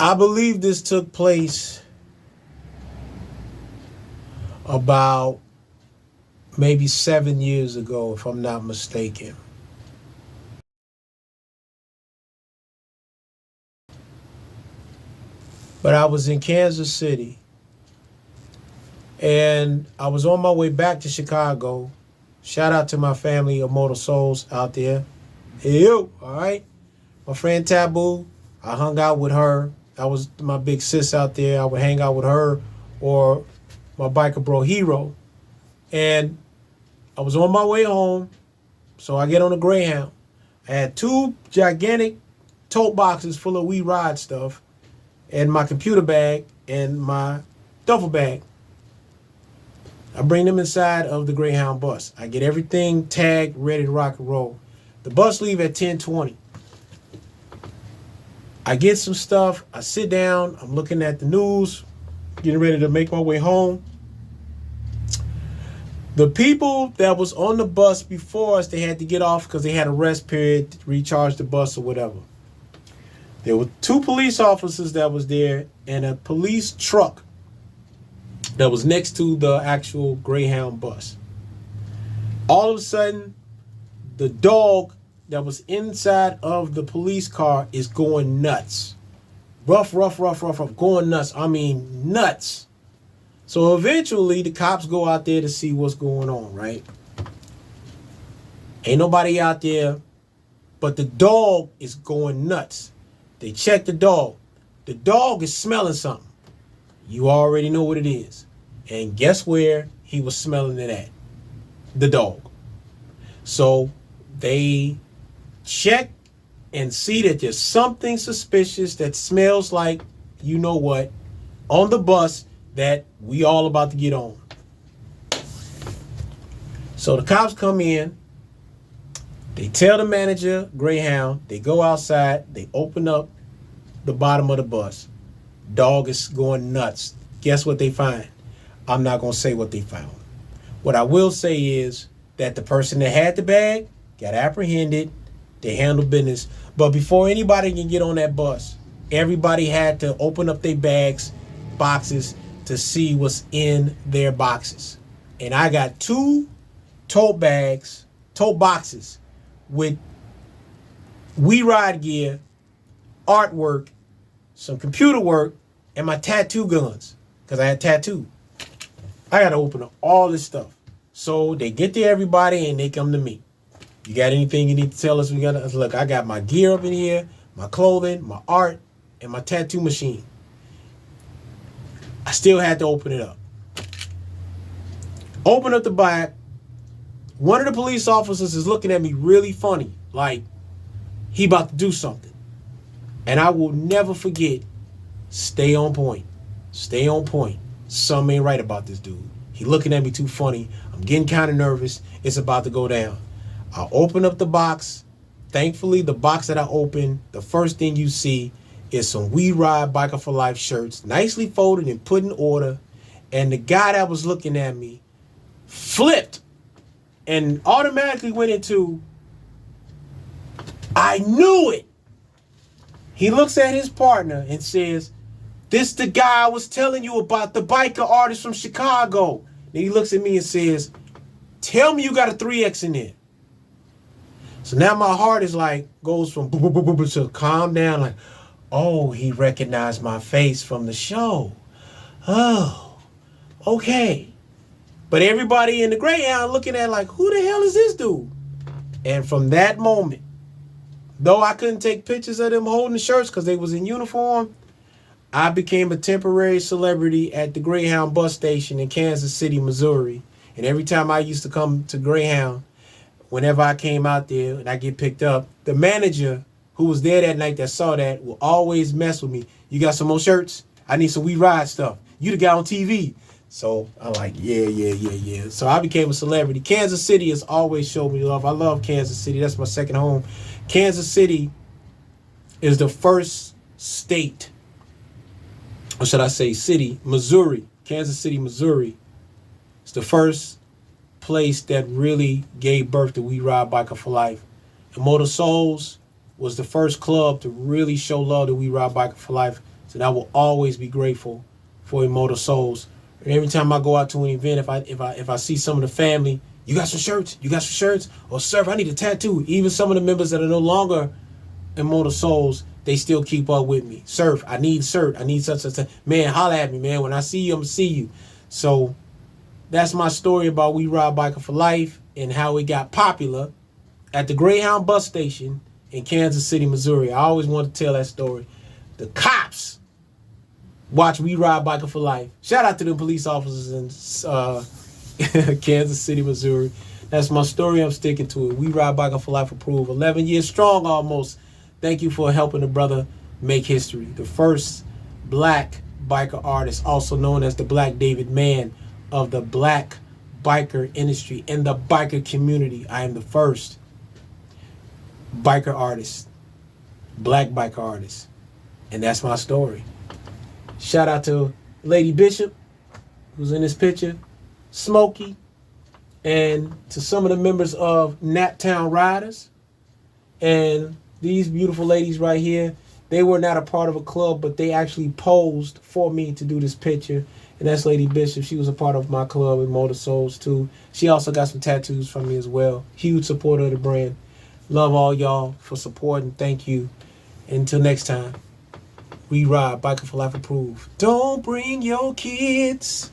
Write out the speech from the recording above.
I believe this took place about maybe 7 years ago, if I'm not mistaken. But I was in Kansas City and I was on my way back to Chicago. Shout out to my family of Mortal Souls out there. Hey, yo, all right? My friend Taboo, I hung out with her. That was my big sis out there. I would hang out with her or my biker bro Hero. And I was on my way home, so I get on a Greyhound. I had two gigantic tote boxes full of We Ride stuff and my computer bag and my duffel bag. I bring them inside of the Greyhound bus. I get everything tagged, ready to rock and roll. The bus leave at 10:20. I get some stuff. I sit down. I'm looking at the news, getting ready to make my way home. The people that was on the bus before us, they had to get off because they had a rest period to recharge the bus or whatever. There were two police officers that was there and a police truck that was next to the actual Greyhound bus. All of a sudden, the dog that was inside of the police car is going nuts. Rough, going nuts. I mean, nuts. So eventually, the cops go out there to see what's going on, right? Ain't nobody out there, but the dog is going nuts. They check the dog. The dog is smelling something. You already know what it is. And guess where he was smelling it at? The dog. So they check and see that there's something suspicious that smells like you know what on the bus that we all about to get on. So the cops come in. They tell the manager, Greyhound, they go outside, they open up the bottom of the bus. Dog is going nuts. Guess what they find? I'm not going to say what they found. What I will say is that the person that had the bag got apprehended. They handled business. But before anybody can get on that bus, everybody had to open up their boxes, to see what's in their boxes. And I got two tote boxes with We Ride gear, artwork, some computer work, and my tattoo guns, because I had tattoo. I got to open up all this stuff. So they get to everybody and they come to me. You got anything you need to tell us? Look, I got my gear up in here, my clothing, my art, and my tattoo machine. I still had to open it up. Open up the back. One of the police officers is looking at me really funny, like he about to do something. And I will never forget, stay on point. Stay on point. Something ain't right about this dude. He looking at me too funny. I'm getting kind of nervous. It's about to go down. I open up the box. Thankfully, the box that I open, the first thing you see is some We Ride Biker for Life shirts, nicely folded and put in order. And the guy that was looking at me flipped and automatically went into, I knew it. He looks at his partner and says, this the guy I was telling you about, the biker artist from Chicago. Then he looks at me and says, tell me you got a 3X in there. So now my heart is like, goes from boop, boop, boop, boop, to calm down, like, oh, he recognized my face from the show. Oh, okay. But everybody in the Greyhound looking at like, who the hell is this dude? And from that moment, though I couldn't take pictures of them holding the shirts because they was in uniform, I became a temporary celebrity at the Greyhound bus station in Kansas City, Missouri. And every time I used to come to Greyhound, whenever I came out there and I get picked up, the manager who was there that night that saw that will always mess with me. You got some more shirts? I need some We Ride stuff. You the guy on TV. So I'm like, yeah. So I became a celebrity. Kansas City has always showed me love. I love Kansas City. That's my second home. Kansas City is the first state, or should I say city, Missouri. Kansas City, Missouri. It's the first place that really gave birth to We Ride Biker for Life. Immortal Souls was the first club to really show love to We Ride Biker for Life. So I will always be grateful for Immortal Souls. And every time I go out to an event, if I see some of the family, you got some shirts? You got some shirts? Or Surf, I need a tattoo. Even some of the members that are no longer Immortal Souls, they still keep up with me. Surf, I need shirt. I need such. Man, holla at me, man. When I see you, I'm going to see you. So that's my story about We Ride Biker for Life and how it got popular at the Greyhound bus station in Kansas City, Missouri. I always want to tell that story. The cops watch We Ride Biker for Life. Shout out to the police officers in Kansas City, Missouri. That's my story. I'm sticking to it. We Ride Biker for Life approved. 11 years strong almost. Thank you for helping a brother make history. The first black biker artist, also known as the Black David Mann of the black biker industry and the biker community. I am the first biker artist, black biker artist. And that's my story. Shout out to Lady Bishop, who's in this picture, Smokey, and to some of the members of Naptown Riders. And these beautiful ladies right here, they were not a part of a club, but they actually posed for me to do this picture. And that's Lady Bishop. She was a part of my club, Immortal Souls, too. She also got some tattoos from me as well. Huge supporter of the brand. Love all y'all for supporting. Thank you. Until next time, We Ride Biker for Life approved. Don't bring your kids